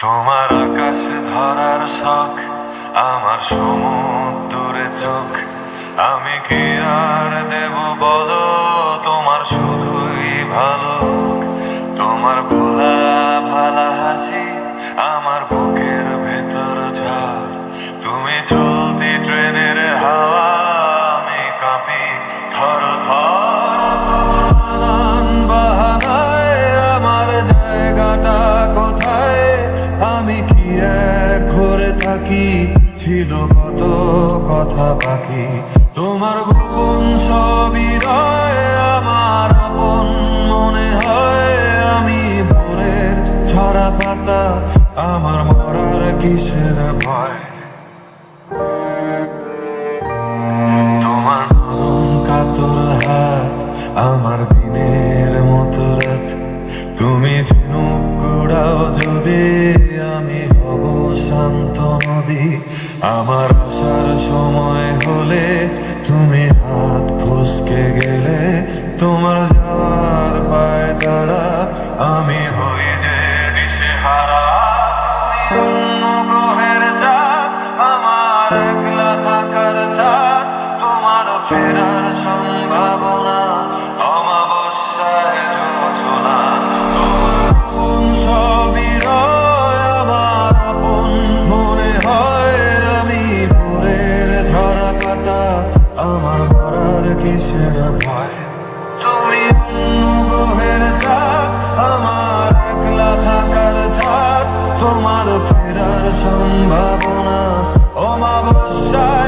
তোমার আকাশ ধরার শখ, আমার সমুদ্রে চোখ। আমি কি আর দেব বলো, তোমার শুধুই ভালো। তোমার ভোলা ভালা হাসি আমার বুকের ভেতর ঝড়। তুমি চলতি ট্রেনের হাওয়া, আমি কাঁপি থর থর। নানান বাহানায় আমার জায়গাটা কোথায়, আমি কি এক ঘরে থাকি, ছিল কত কথা বাকি। তোমার গোপন সবই রয় আমার আপন মনে হয়। আমি ভোরের ঝরা পাতা, আমার মরার কিসের ভয়। তোমার নরম কাতর হাত, আমার দিনের মতো রাত। তুমি ঝিনুক কুড়াও যদি, আমি হব শান্ত নদী। আমার আসার সময় হলে তুমি হাত ফসকে গেলে, তোমার যাওয়ার পায় তারা, আমি হই যে দিশেহারা। তুমি অন্য গ্রহের চাঁদ, আমার একলা থাকার চাঁদ। তোমার ফেরার সম্ভাবনা অমাবস্যায় জোছনা। তোমার আপন সবই রয় আমার আপন মনে হয়। আমি ভোরের ঝরা পাতা, আমার মরার কিসের ভয়। তুমি অন্য গ্রহের চাঁদ, আমার একলা থাকার চাঁদ। তোমার ফেরার সম্ভাবনা অমাবস্যায়